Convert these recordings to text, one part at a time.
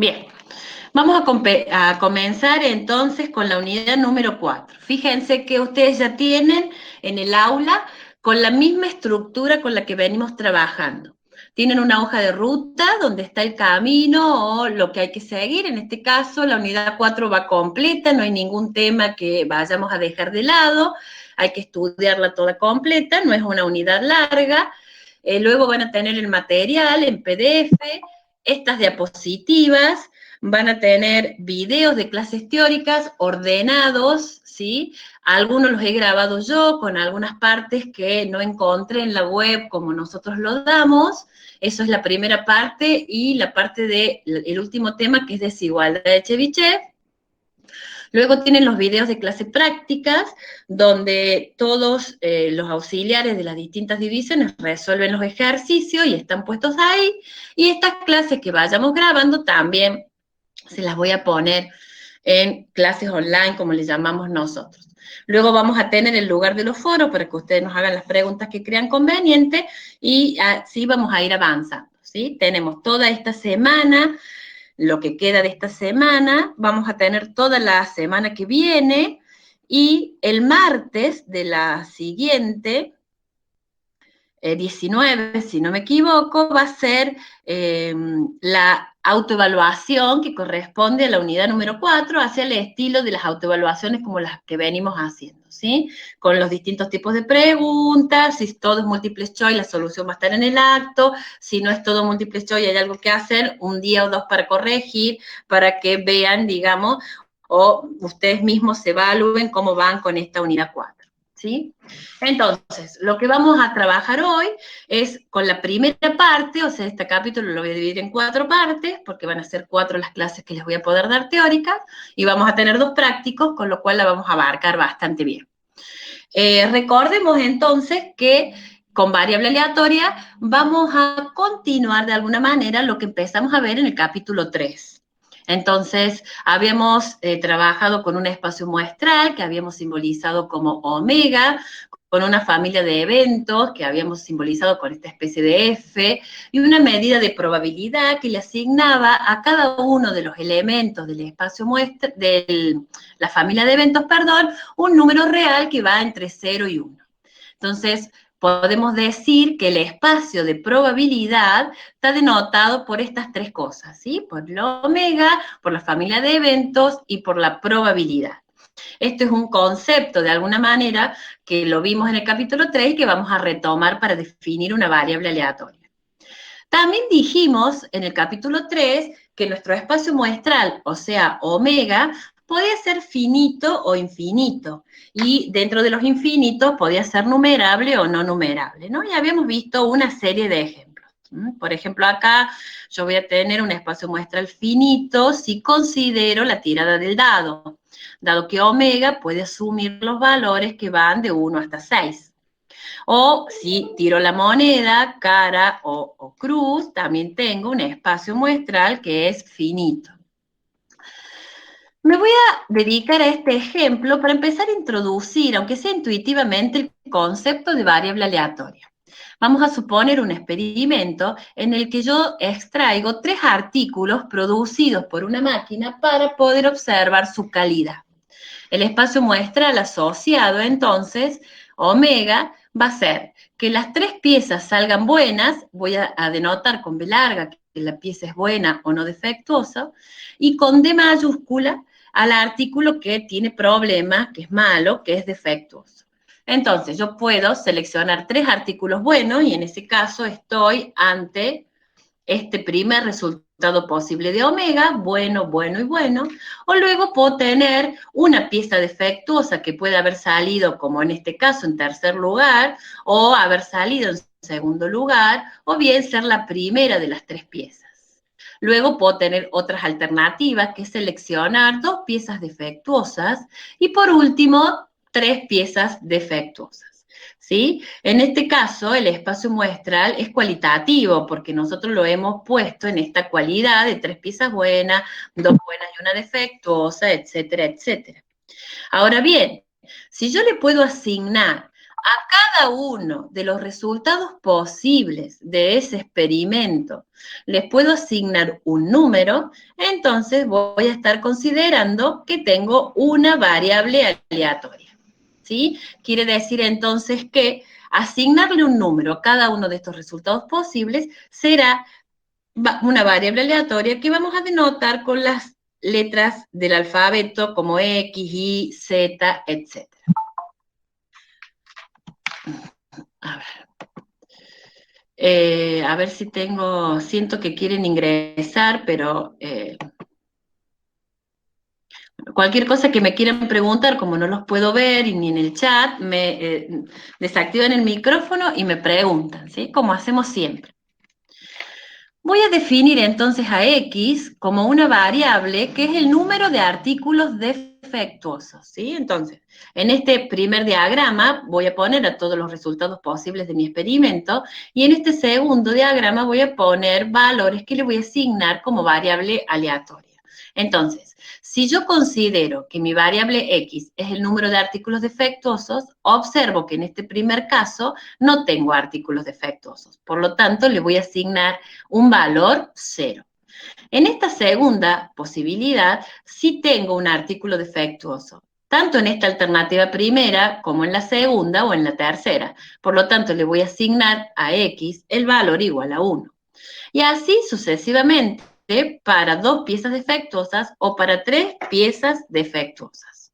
Bien, vamos a comenzar entonces con la unidad número 4. Fíjense que ustedes ya tienen en el aula con la misma estructura con la que venimos trabajando. Tienen una hoja de ruta donde está el camino o lo que hay que seguir. En este caso, la unidad 4 va completa, no hay ningún tema que vayamos a dejar de lado. Hay que estudiarla toda completa, no es una unidad larga. Luego van a tener el material en PDF, estas diapositivas, van a tener videos de clases teóricas ordenados, ¿sí? Algunos los he grabado yo con algunas partes que no encontré en la web como nosotros los damos. Eso es la primera parte y la parte del último tema que es desigualdad de Chebyshev. Luego tienen los videos de clases prácticas, donde todos los auxiliares de las distintas divisiones resuelven los ejercicios y están puestos ahí. Y estas clases que vayamos grabando también se las voy a poner en clases online, como le llamamos nosotros. Luego vamos a tener el lugar de los foros para que ustedes nos hagan las preguntas que crean conveniente y así vamos a ir avanzando, ¿sí? Tenemos toda esta semana, lo que queda de esta semana, vamos a tener toda la semana que viene y el martes de la siguiente, 19, si no me equivoco, va a ser la autoevaluación que corresponde a la unidad número 4, hacia el estilo de las autoevaluaciones como las que venimos haciendo, ¿sí? Con los distintos tipos de preguntas, si todo es múltiple choice, la solución va a estar en el acto, si no es todo múltiple choice, hay algo que hacer, un día o dos para corregir, para que vean, digamos, o ustedes mismos se evalúen cómo van con esta unidad 4. ¿Sí? Entonces, lo que vamos a trabajar hoy es con la primera parte, o sea, este capítulo lo voy a dividir en 4 partes, porque van a ser 4 las clases que les voy a poder dar teóricas, y vamos a tener 2 prácticos, con lo cual la vamos a abarcar bastante bien. Recordemos entonces que con variable aleatoria vamos a continuar de alguna manera lo que empezamos a ver en el capítulo 3. Entonces, habíamos trabajado con un espacio muestral que habíamos simbolizado como omega, con una familia de eventos que habíamos simbolizado con esta especie de F, y una medida de probabilidad que le asignaba a cada uno de los elementos del espacio muestra, de la familia de eventos, perdón, un número real que va entre 0 y 1. Entonces, podemos decir que el espacio de probabilidad está denotado por estas 3 cosas, ¿sí? Por la omega, por la familia de eventos y por la probabilidad. Esto es un concepto, de alguna manera, que lo vimos en el capítulo 3 y que vamos a retomar para definir una variable aleatoria. También dijimos en el capítulo 3 que nuestro espacio muestral, o sea, omega, podía ser finito o infinito, y dentro de los infinitos podía ser numerable o no numerable, ¿no? Y habíamos visto una serie de ejemplos. Por ejemplo, acá yo voy a tener un espacio muestral finito si considero la tirada del dado que omega puede asumir los valores que van de 1 hasta 6. O si tiro la moneda, cara o cruz, también tengo un espacio muestral que es finito. Me voy a dedicar a este ejemplo para empezar a introducir, aunque sea intuitivamente, el concepto de variable aleatoria. Vamos a suponer un experimento en el que yo extraigo 3 artículos producidos por una máquina para poder observar su calidad. El espacio muestral asociado, entonces, omega, va a ser que las 3 piezas salgan buenas, voy a denotar con B larga que la pieza es buena o no defectuosa, y con D mayúscula al artículo que tiene problemas, que es malo, que es defectuoso. Entonces, yo puedo seleccionar 3 artículos buenos y en ese caso estoy ante este primer resultado posible de omega, bueno, bueno y bueno, o luego puedo tener una pieza defectuosa que puede haber salido, como en este caso, en tercer lugar, o haber salido en segundo lugar, o bien ser la primera de las 3 piezas. Luego puedo tener otras alternativas, que es seleccionar 2 piezas defectuosas y por último 3 piezas defectuosas. ¿Sí? En este caso, el espacio muestral es cualitativo, porque nosotros lo hemos puesto en esta cualidad de 3 piezas buenas, 2 buenas y una defectuosa, etcétera, etcétera. Ahora bien, si yo le puedo asignar Cada uno de los resultados posibles de ese experimento les puedo asignar un número, entonces voy a estar considerando que tengo una variable aleatoria, ¿sí? Quiere decir entonces que asignarle un número a cada uno de estos resultados posibles será una variable aleatoria que vamos a denotar con las letras del alfabeto como X, Y, Z, etc. A ver si siento que quieren ingresar, pero cualquier cosa que me quieran preguntar, como no los puedo ver y ni en el chat, me desactivan el micrófono y me preguntan, ¿sí? Como hacemos siempre. Voy a definir entonces a X como una variable que es el número de artículos defectuosos, ¿sí? Entonces, en este primer diagrama voy a poner a todos los resultados posibles de mi experimento y en este segundo diagrama voy a poner valores que le voy a asignar como variable aleatoria. Entonces, si yo considero que mi variable X es el número de artículos defectuosos, observo que en este primer caso no tengo artículos defectuosos. Por lo tanto, le voy a asignar un valor 0. En esta segunda posibilidad, sí tengo un artículo defectuoso, tanto en esta alternativa primera como en la segunda o en la tercera. Por lo tanto, le voy a asignar a X el valor igual a 1. Y así sucesivamente para 2 piezas defectuosas o para 3 piezas defectuosas.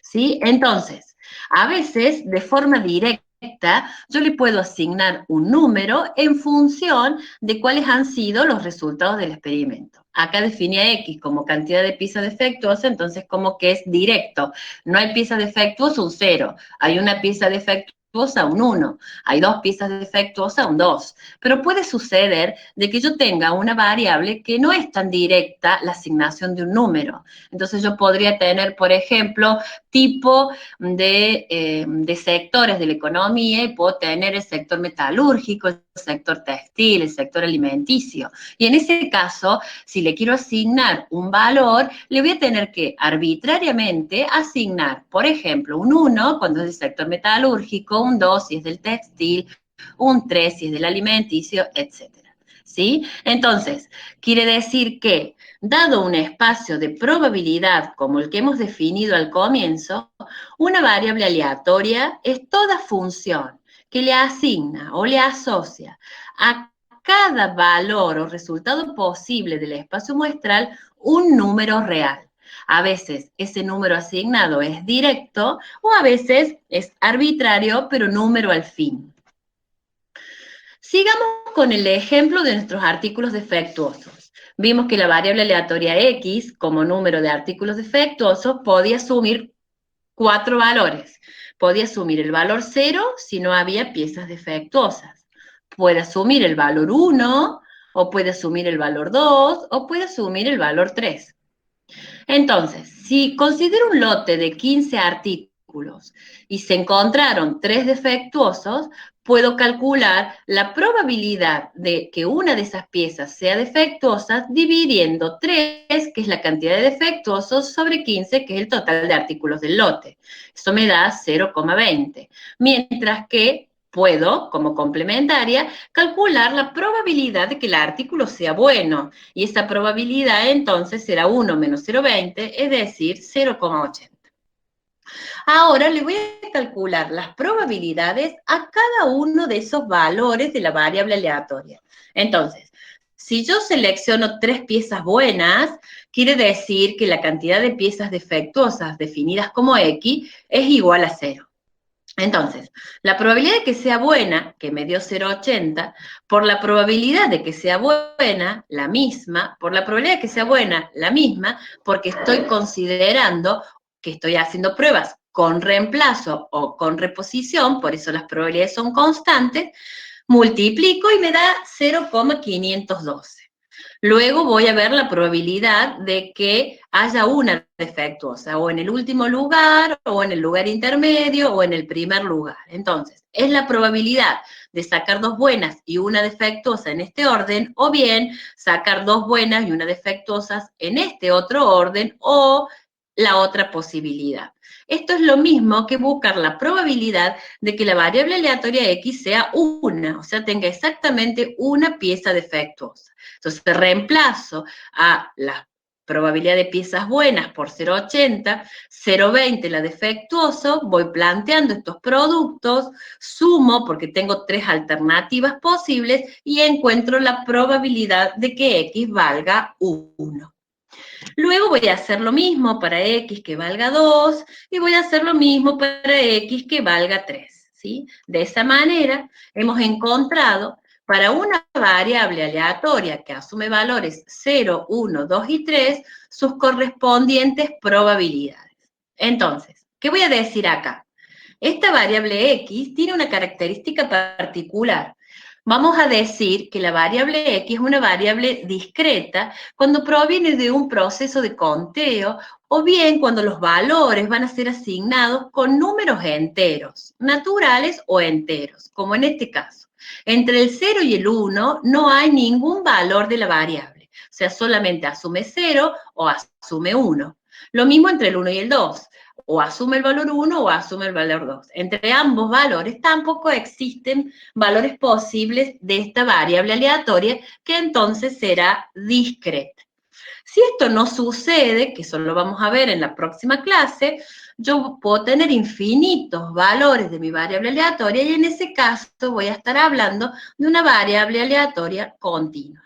¿Sí? Entonces, a veces, de forma directa, yo le puedo asignar un número en función de cuáles han sido los resultados del experimento. Acá definí a X como cantidad de piezas defectuosas, entonces como que es directo. No hay pieza defectuosa, un 0. Hay una pieza defectuosa, un 1, hay 2 piezas defectuosas, un 2, pero puede suceder de que yo tenga una variable que no es tan directa la asignación de un número, entonces yo podría tener, por ejemplo, tipo de sectores de la economía y puedo tener el sector metalúrgico, el sector textil, el sector alimenticio, y en ese caso, si le quiero asignar un valor, le voy a tener que arbitrariamente asignar, por ejemplo, un 1 cuando es del sector metalúrgico, un 2 si es del textil, un 3 si es del alimenticio, etcétera. ¿Sí? Entonces, quiere decir que, dado un espacio de probabilidad como el que hemos definido al comienzo, una variable aleatoria es toda función que le asigna o le asocia a cada valor o resultado posible del espacio muestral un número real. A veces ese número asignado es directo o a veces es arbitrario, pero número al fin. Sigamos con el ejemplo de nuestros artículos defectuosos. Vimos que la variable aleatoria X, como número de artículos defectuosos, podía asumir 4 valores. Podía asumir el valor 0 si no había piezas defectuosas. Puede asumir el valor 1, o puede asumir el valor 2, o puede asumir el valor 3. Entonces, si considero un lote de 15 artículos y se encontraron 3 defectuosos, puedo calcular la probabilidad de que una de esas piezas sea defectuosa dividiendo 3, que es la cantidad de defectuosos, sobre 15, que es el total de artículos del lote. Eso me da 0,20. Mientras que puedo, como complementaria, calcular la probabilidad de que el artículo sea bueno, y esa probabilidad entonces será 1 menos 0,20, es decir, 0,80. Ahora le voy a calcular las probabilidades a cada uno de esos valores de la variable aleatoria. Entonces, si yo selecciono 3 piezas buenas, quiere decir que la cantidad de piezas defectuosas definidas como X es igual a 0. Entonces, la probabilidad de que sea buena, que me dio 0,80, por la probabilidad de que sea buena, la misma, por la probabilidad de que sea buena, la misma, porque estoy considerando que estoy haciendo pruebas con reemplazo o con reposición, por eso las probabilidades son constantes, multiplico y me da 0,512. Luego voy a ver la probabilidad de que haya una defectuosa, o en el último lugar, o en el lugar intermedio, o en el primer lugar. Entonces, es la probabilidad de sacar 2 buenas y una defectuosa en este orden, o bien sacar 2 buenas y una defectuosa en este otro orden, o la otra posibilidad. Esto es lo mismo que buscar la probabilidad de que la variable aleatoria X sea una, o sea, tenga exactamente una pieza defectuosa. Entonces, reemplazo a la probabilidad de piezas buenas por 0,80, 0,20 la defectuoso, voy planteando estos productos, sumo porque tengo tres alternativas posibles y encuentro la probabilidad de que X valga 1. Luego voy a hacer lo mismo para X que valga 2 y voy a hacer lo mismo para X que valga 3, ¿sí? De esa manera hemos encontrado para una variable aleatoria que asume valores 0, 1, 2 y 3 sus correspondientes probabilidades. Entonces, ¿qué voy a decir acá? Esta variable X tiene una característica particular. Vamos a decir que la variable X es una variable discreta cuando proviene de un proceso de conteo o bien cuando los valores van a ser asignados con números enteros, naturales o enteros, como en este caso. Entre el 0 y el 1 no hay ningún valor de la variable, o sea, solamente asume 0 o asume 1. Lo mismo entre el 1 y el 2. O asume el valor 1 o asume el valor 2. Entre ambos valores tampoco existen valores posibles de esta variable aleatoria que entonces será discreta. Si esto no sucede, que eso lo vamos a ver en la próxima clase, yo puedo tener infinitos valores de mi variable aleatoria y en ese caso voy a estar hablando de una variable aleatoria continua.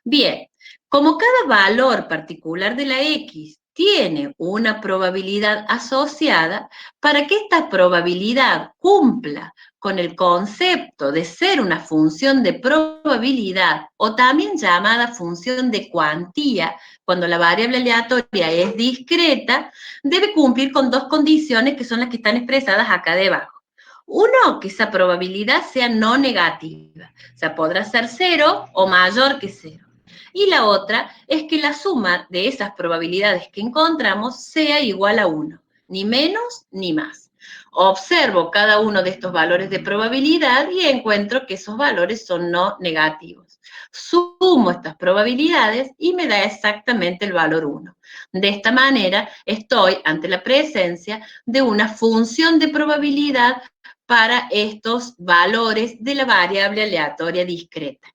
Bien, como cada valor particular de la X tiene una probabilidad asociada, para que esta probabilidad cumpla con el concepto de ser una función de probabilidad o también llamada función de cuantía, cuando la variable aleatoria es discreta, debe cumplir con dos condiciones que son las que están expresadas acá debajo. Uno, que esa probabilidad sea no negativa, o sea, podrá ser 0 o mayor que 0. Y la otra es que la suma de esas probabilidades que encontramos sea igual a 1, ni menos ni más. Observo cada uno de estos valores de probabilidad y encuentro que esos valores son no negativos. Sumo estas probabilidades y me da exactamente el valor 1. De esta manera estoy ante la presencia de una función de probabilidad para estos valores de la variable aleatoria discreta.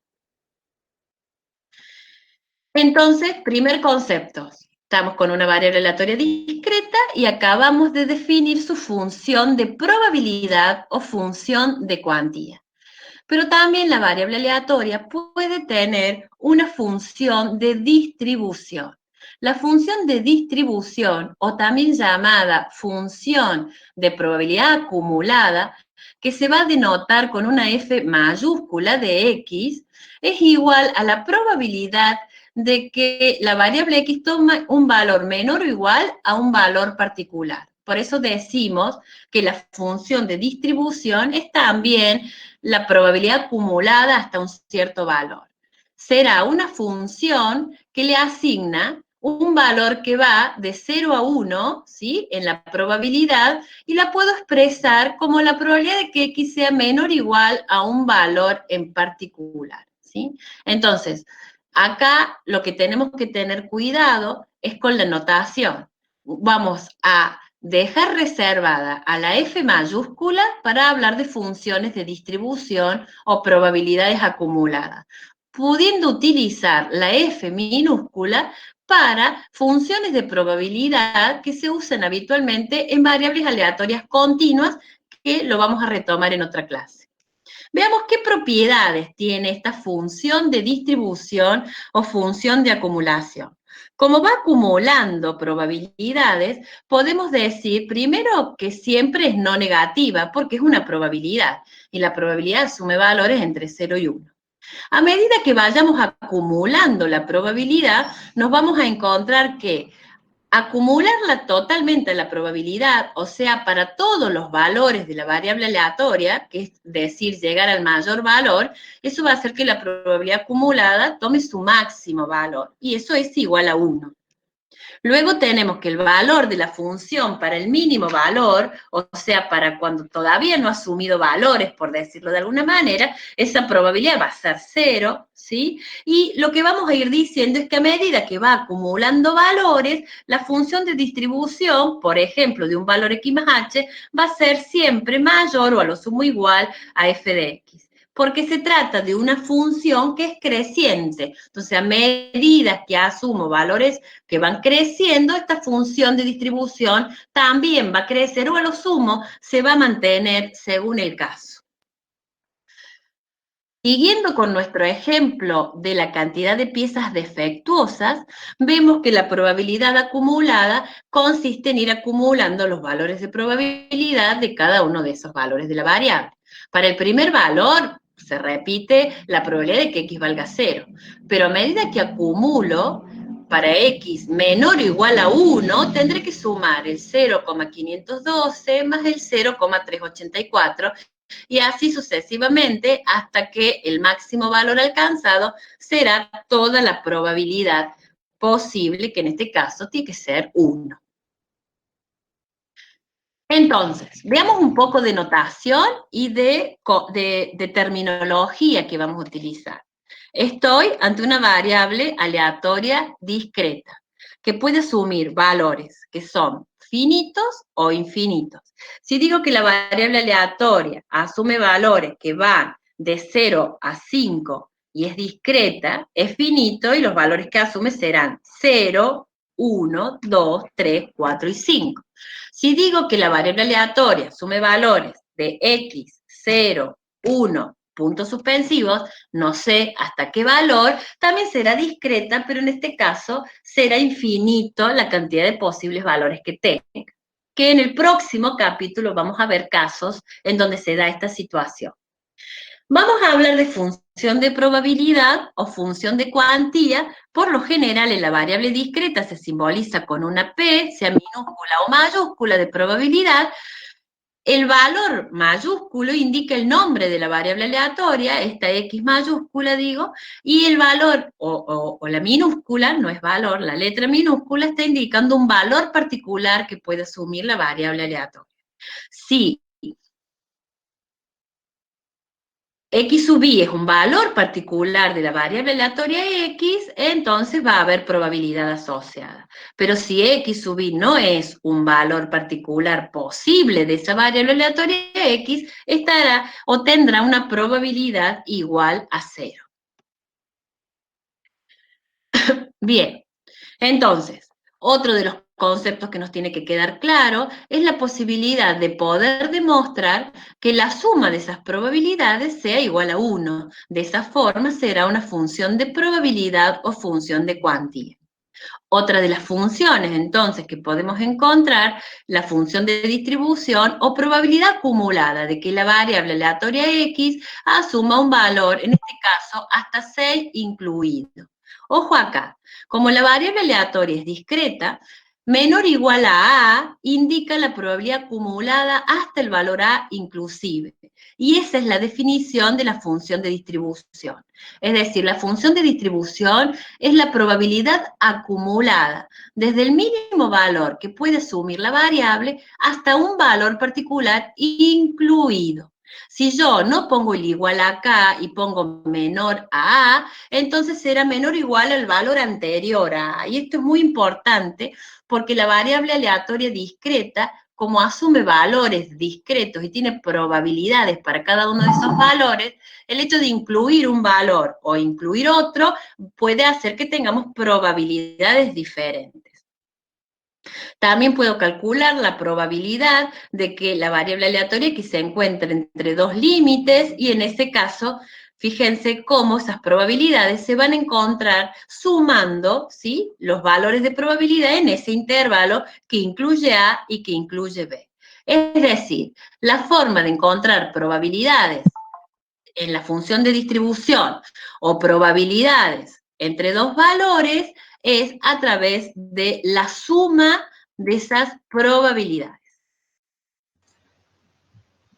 Entonces, primer concepto, estamos con una variable aleatoria discreta y acabamos de definir su función de probabilidad o función de cuantía. Pero también la variable aleatoria puede tener una función de distribución. La función de distribución, o también llamada función de probabilidad acumulada, que se va a denotar con una F mayúscula de X, es igual a la probabilidad de que la variable X toma un valor menor o igual a un valor particular. Por eso decimos que la función de distribución es también la probabilidad acumulada hasta un cierto valor. Será una función que le asigna un valor que va de 0 a 1, ¿sí? En la probabilidad, y la puedo expresar como la probabilidad de que X sea menor o igual a un valor en particular, ¿sí? Entonces, acá lo que tenemos que tener cuidado es con la notación. Vamos a dejar reservada a la F mayúscula para hablar de funciones de distribución o probabilidades acumuladas, pudiendo utilizar la F minúscula para funciones de probabilidad que se usan habitualmente en variables aleatorias continuas, que lo vamos a retomar en otra clase. Veamos qué propiedades tiene esta función de distribución o función de acumulación. Como va acumulando probabilidades, podemos decir primero que siempre es no negativa, porque es una probabilidad, y la probabilidad asume valores entre 0 y 1. A medida que vayamos acumulando la probabilidad, nos vamos a encontrar que acumularla totalmente a la probabilidad, o sea, para todos los valores de la variable aleatoria, que es decir, llegar al mayor valor, eso va a hacer que la probabilidad acumulada tome su máximo valor, y eso es igual a 1. Luego tenemos que el valor de la función para el mínimo valor, o sea, para cuando todavía no ha asumido valores, por decirlo de alguna manera, esa probabilidad va a ser 0, ¿sí? Y lo que vamos a ir diciendo es que a medida que va acumulando valores, la función de distribución, por ejemplo, de un valor x más h, va a ser siempre mayor o a lo sumo igual a f de x, porque se trata de una función que es creciente. Entonces, a medida que asumo valores que van creciendo, esta función de distribución también va a crecer o a lo sumo se va a mantener según el caso. Siguiendo con nuestro ejemplo de la cantidad de piezas defectuosas, vemos que la probabilidad acumulada consiste en ir acumulando los valores de probabilidad de cada uno de esos valores de la variable. Para el primer valor se repite la probabilidad de que x valga 0, pero a medida que acumulo, para x menor o igual a 1, tendré que sumar el 0,512 más el 0,384 y así sucesivamente hasta que el máximo valor alcanzado será toda la probabilidad posible, que en este caso tiene que ser 1. Entonces, veamos un poco de notación y de terminología que vamos a utilizar. Estoy ante una variable aleatoria discreta, que puede asumir valores que son finitos o infinitos. Si digo que la variable aleatoria asume valores que van de 0 a 5 y es discreta, es finito y los valores que asume serán 0, 1, 2, 3, 4 y 5. Si digo que la variable aleatoria asume valores de x, 0, 1, puntos suspensivos, no sé hasta qué valor, también será discreta, pero en este caso será infinito la cantidad de posibles valores que tenga. Que en el próximo capítulo vamos a ver casos en donde se da esta situación. Vamos a hablar de función de probabilidad o función de cuantía. Por lo general, en la variable discreta se simboliza con una P, sea minúscula o mayúscula de probabilidad. El valor mayúsculo indica el nombre de la variable aleatoria, esta X mayúscula digo, y el valor, o la minúscula, no es valor, la letra minúscula está indicando un valor particular que puede asumir la variable aleatoria. Si X sub i es un valor particular de la variable aleatoria X, entonces va a haber probabilidad asociada. Pero si X sub i no es un valor particular posible de esa variable aleatoria X, estará o tendrá una probabilidad igual a 0. Bien, entonces, otro de los conceptos que nos tiene que quedar claro es la posibilidad de poder demostrar que la suma de esas probabilidades sea igual a 1. De esa forma será una función de probabilidad o función de cuantía. Otra de las funciones, entonces, que podemos encontrar, la función de distribución o probabilidad acumulada de que la variable aleatoria x asuma un valor, en este caso, hasta 6 incluido. Ojo acá, como la variable aleatoria es discreta, menor o igual a A indica la probabilidad acumulada hasta el valor A inclusive. Y esa es la definición de la función de distribución. Es decir, la función de distribución es la probabilidad acumulada desde el mínimo valor que puede asumir la variable hasta un valor particular incluido. Si yo no pongo el igual acá y pongo menor a A, entonces será menor o igual al valor anterior a A. Y esto es muy importante porque la variable aleatoria discreta, como asume valores discretos y tiene probabilidades para cada uno de esos valores, el hecho de incluir un valor o incluir otro puede hacer que tengamos probabilidades diferentes. También puedo calcular la probabilidad de que la variable aleatoria que se encuentre entre dos límites y en ese caso, fíjense cómo esas probabilidades se van a encontrar sumando, ¿sí?, los valores de probabilidad en ese intervalo que incluye A y que incluye B. Es decir, la forma de encontrar probabilidades en la función de distribución o probabilidades entre dos valores es a través de la suma de esas probabilidades.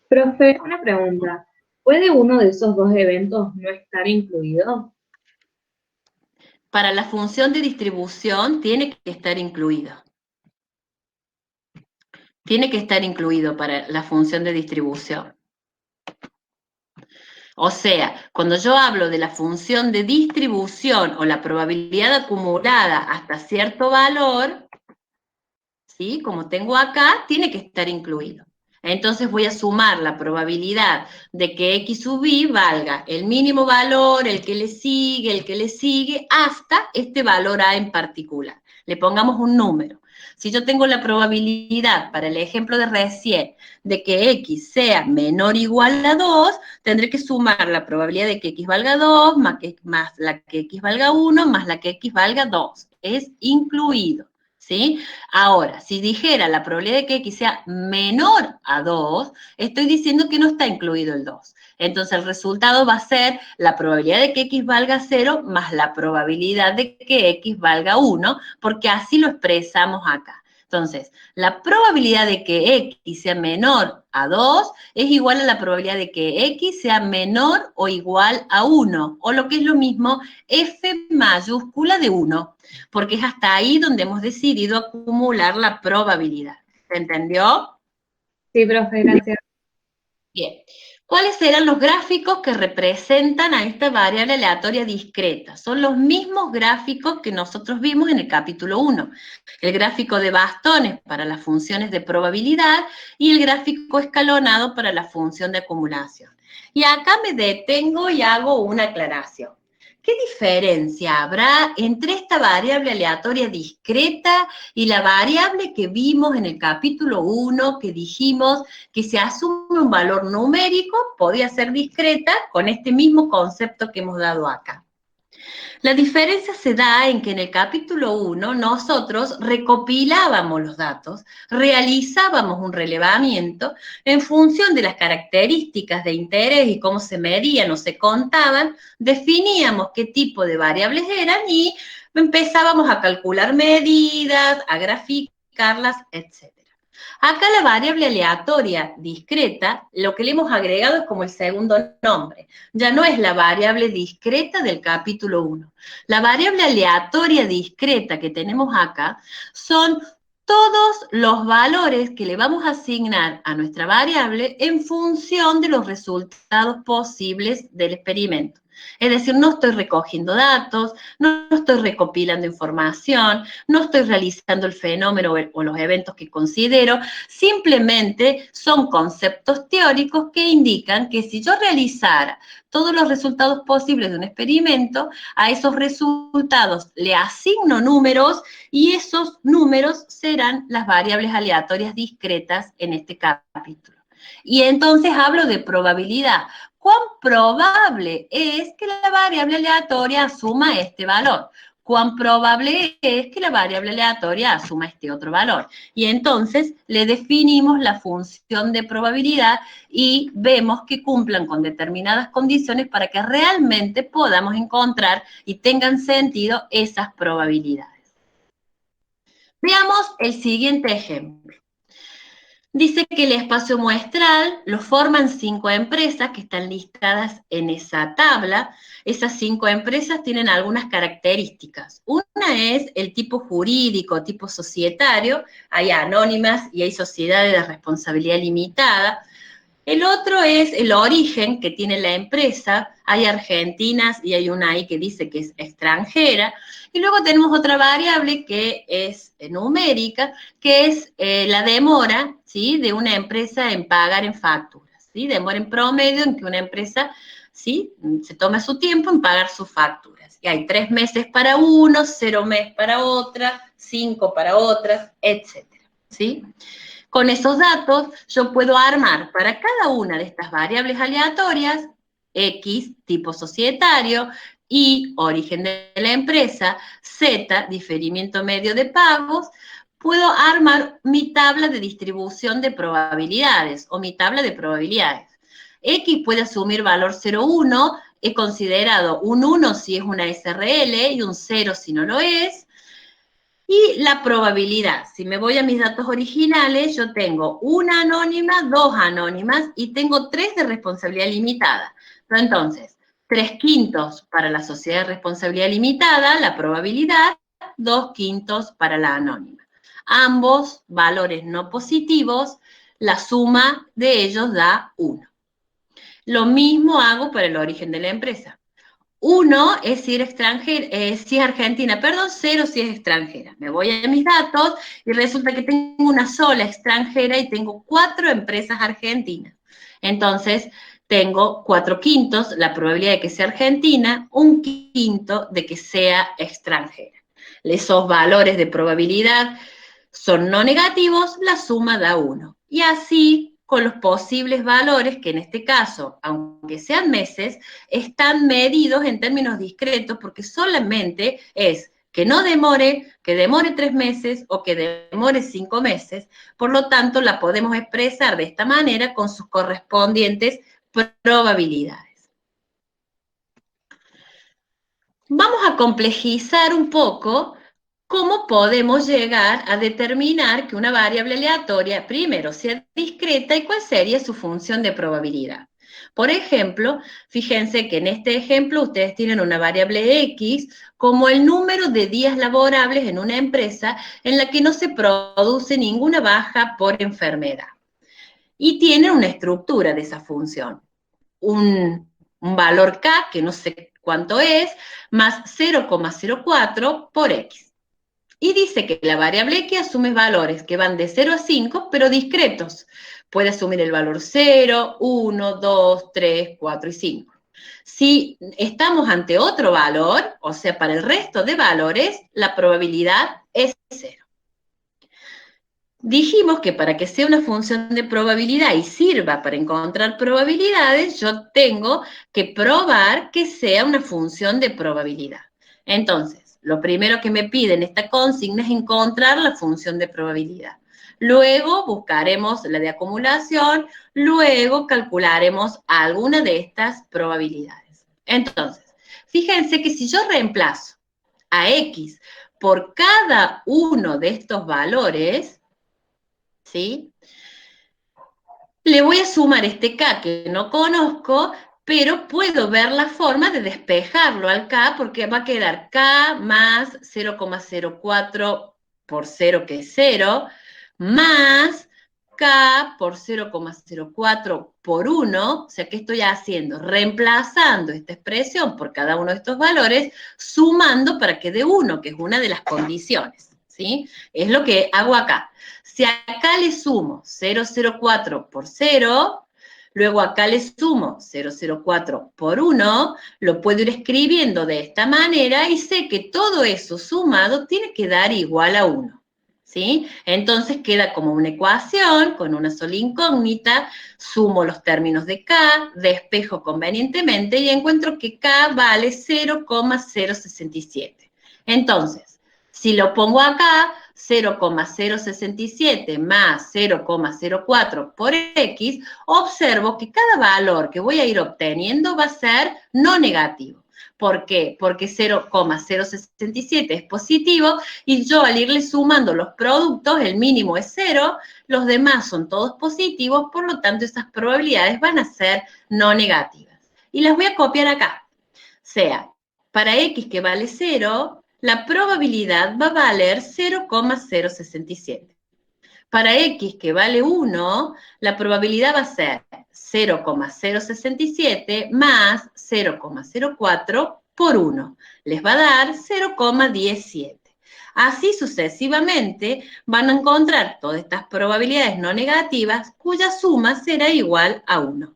Profe, una pregunta. ¿Puede uno de esos dos eventos no estar incluido? para la función de distribución tiene que estar incluido. Tiene que estar incluido para la función de distribución. O sea, cuando yo hablo de la función de distribución o la probabilidad acumulada hasta cierto valor, ¿sí? Como tengo acá, tiene que estar incluido. Entonces voy a sumar la probabilidad de que X sub I valga el mínimo valor, el que le sigue, hasta este valor A en particular. Le pongamos un número. Si yo tengo la probabilidad, para el ejemplo de recién, de que X sea menor o igual a 2, tendré que sumar la probabilidad de que X valga 2, más la que X valga 1, más la que X valga 2. Es incluido. ¿Sí? Ahora, si dijera la probabilidad de que X sea menor a 2, estoy diciendo que no está incluido el 2. Entonces el resultado va a ser la probabilidad de que X valga 0 más la probabilidad de que X valga 1, porque así lo expresamos acá. Entonces, la probabilidad de que X sea menor a 2 es igual a la probabilidad de que X sea menor o igual a 1, o lo que es lo mismo, F mayúscula de 1, porque es hasta ahí donde hemos decidido acumular la probabilidad. ¿Se entendió? Sí, profe, gracias. Bien. ¿Cuáles serán los gráficos que representan a esta variable aleatoria discreta? Son los mismos gráficos que nosotros vimos en el capítulo 1. El gráfico de bastones para las funciones de probabilidad y el gráfico escalonado para la función de acumulación. Y acá me detengo y hago una aclaración. ¿Qué diferencia habrá entre esta variable aleatoria discreta y la variable que vimos en el capítulo 1, que dijimos que si asume un valor numérico, podía ser discreta con este mismo concepto que hemos dado acá? La diferencia se da en que en el capítulo 1 nosotros recopilábamos los datos, realizábamos un relevamiento en función de las características de interés y cómo se medían o se contaban, definíamos qué tipo de variables eran y empezábamos a calcular medidas, a graficarlas, etc. Acá la variable aleatoria discreta, lo que le hemos agregado es como el segundo nombre. Ya no es la variable discreta del capítulo 1. La variable aleatoria discreta que tenemos acá son todos los valores que le vamos a asignar a nuestra variable en función de los resultados posibles del experimento. Es decir, no estoy recogiendo datos, no estoy recopilando información, no estoy realizando el fenómeno o los eventos que considero, simplemente son conceptos teóricos que indican que si yo realizara todos los resultados posibles de un experimento, a esos resultados le asigno números y esos números serán las variables aleatorias discretas en este capítulo. Y entonces hablo de probabilidad. ¿Cuán probable es que la variable aleatoria asuma este valor? ¿Cuán probable es que la variable aleatoria asuma este otro valor? Y entonces le definimos la función de probabilidad y vemos que cumplan con determinadas condiciones para que realmente podamos encontrar y tengan sentido esas probabilidades. Veamos el siguiente ejemplo. Dice que el espacio muestral lo forman 5 empresas que están listadas en esa tabla. Esas 5 empresas tienen algunas características. Una es el tipo jurídico, tipo societario. Hay anónimas y hay sociedades de responsabilidad limitada. El otro es el origen que tiene la empresa. Hay argentinas y hay una ahí que dice que es extranjera. Y luego tenemos otra variable que es numérica, que es la demora, ¿sí?, de una empresa en pagar en facturas, ¿sí? Demora en promedio en que una empresa, ¿sí?, se tome su tiempo en pagar sus facturas. Y hay 3 meses para uno, 0 mes para otra, 5 para otras, etcétera, ¿sí? Con esos datos yo puedo armar para cada una de estas variables aleatorias, X, tipo societario, Y, origen de la empresa, Z, diferimiento medio de pagos, puedo armar mi tabla de distribución de probabilidades o mi tabla de probabilidades. X puede asumir valor 0,1, he considerado un 1 si es una SRL y un 0 si no lo es. Y la probabilidad, si me voy a mis datos originales, yo tengo una anónima, 2 anónimas y tengo 3 de responsabilidad limitada. Pero entonces, 3/5 para la sociedad de responsabilidad limitada, la probabilidad, 2/5 para la anónima. Ambos valores no positivos, la suma de ellos da 1. Lo mismo hago para el origen de la empresa. 1 es si es extranjera, si es argentina, perdón, 0 si es extranjera. Me voy a mis datos y resulta que tengo una sola extranjera y tengo 4 empresas argentinas. Entonces, tengo 4/5 la probabilidad de que sea argentina, 1/5 de que sea extranjera. Esos valores de probabilidad son no negativos, la suma da 1. Y así con los posibles valores, que en este caso, aunque sean meses, están medidos en términos discretos, porque solamente es que no demore, que demore 3 meses o que demore 5 meses, por lo tanto la podemos expresar de esta manera con sus correspondientes probabilidades. Vamos a complejizar un poco cómo podemos llegar a determinar que una variable aleatoria, primero, sea discreta y cuál sería su función de probabilidad. Por ejemplo, fíjense que en este ejemplo ustedes tienen una variable X como el número de días laborables en una empresa en la que no se produce ninguna baja por enfermedad. Y tienen una estructura de esa función. Un valor K, que no sé cuánto es, más 0,04 por X. Y dice que la variable X asume valores que van de 0 a 5, pero discretos. Puede asumir el valor 0, 1, 2, 3, 4 y 5. Si estamos ante otro valor, o sea, para el resto de valores, la probabilidad es 0. Dijimos que para que sea una función de probabilidad y sirva para encontrar probabilidades, yo tengo que probar que sea una función de probabilidad. Entonces, lo primero que me pide en esta consigna es encontrar la función de probabilidad. Luego buscaremos la de acumulación, luego calcularemos alguna de estas probabilidades. Entonces, fíjense que si yo reemplazo a X por cada uno de estos valores, ¿sí? Le voy a sumar este K que no conozco, pero puedo ver la forma de despejarlo al K porque va a quedar K más 0,04 por 0 que es 0, más K por 0,04 por 1, o sea, ¿qué estoy haciendo? Reemplazando esta expresión por cada uno de estos valores, sumando para que dé 1, que es una de las condiciones, ¿sí? Es lo que hago acá. Si acá le sumo 0,04 por 0, luego acá le sumo 0,04 por 1, lo puedo ir escribiendo de esta manera y sé que todo eso sumado tiene que dar igual a 1, ¿sí? Entonces queda como una ecuación con una sola incógnita, sumo los términos de K, despejo convenientemente y encuentro que K vale 0,067. Entonces, si lo pongo acá, 0,067 más 0,04 por X, observo que cada valor que voy a ir obteniendo va a ser no negativo. ¿Por qué? Porque 0,067 es positivo y yo al irle sumando los productos, el mínimo es 0, los demás son todos positivos, por lo tanto esas probabilidades van a ser no negativas. Y las voy a copiar acá. O sea, para X que vale 0, la probabilidad va a valer 0,067. Para X que vale 1, la probabilidad va a ser 0,067 más 0,04 por 1. Les va a dar 0,17. Así sucesivamente van a encontrar todas estas probabilidades no negativas cuya suma será igual a 1.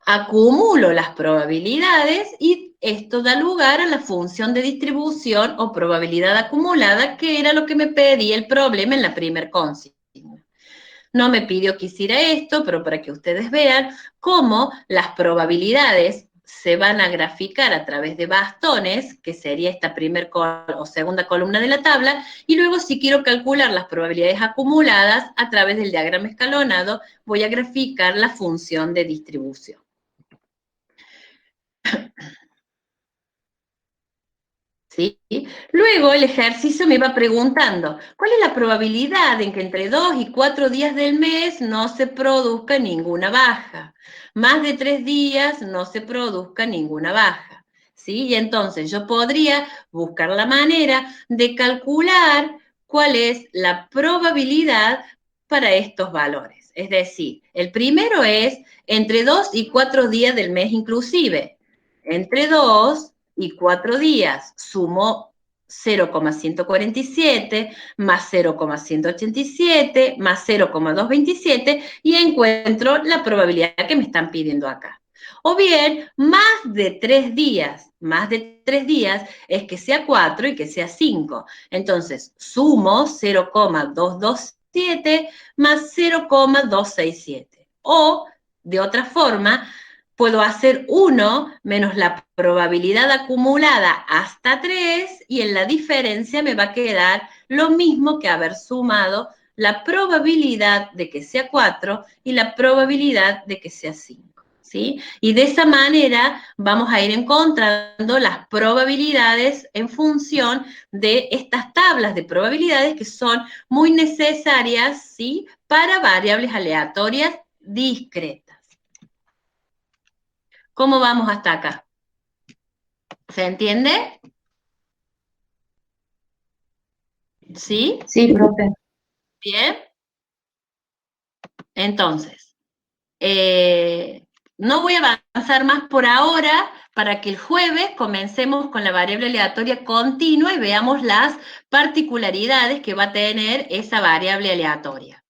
Acumulo las probabilidades y esto da lugar a la función de distribución o probabilidad acumulada, que era lo que me pedía el problema en la primer consigna. No me pidió que hiciera esto, pero para que ustedes vean cómo las probabilidades se van a graficar a través de bastones, que sería esta primera o segunda columna de la tabla, y luego si quiero calcular las probabilidades acumuladas a través del diagrama escalonado, voy a graficar la función de distribución. ¿Sí? Luego el ejercicio me va preguntando, ¿cuál es la probabilidad en que entre 2 y 4 días del mes no se produzca ninguna baja? más de 3 días no se produzca ninguna baja, ¿sí? Y entonces yo podría buscar la manera de calcular cuál es la probabilidad para estos valores. Es decir, el primero es entre 2 y 4 días del mes inclusive. Entre 2 y 4 días sumo 0,147 más 0,187 más 0,227 y encuentro la probabilidad que me están pidiendo acá. O bien, más de 3 días es que sea 4 y que sea 5. Entonces, sumo 0,227 más 0,267. O, de otra forma, puedo hacer 1 menos la probabilidad acumulada hasta 3 y en la diferencia me va a quedar lo mismo que haber sumado la probabilidad de que sea 4 y la probabilidad de que sea 5. ¿Sí? Y de esa manera vamos a ir encontrando las probabilidades en función de estas tablas de probabilidades que son muy necesarias, ¿sí? Para variables aleatorias discretas. ¿Cómo vamos hasta acá? ¿Se entiende? ¿Sí? Sí, profe. Bien. Entonces, no voy a avanzar más por ahora para que el jueves comencemos con la variable aleatoria continua y veamos las particularidades que va a tener esa variable aleatoria.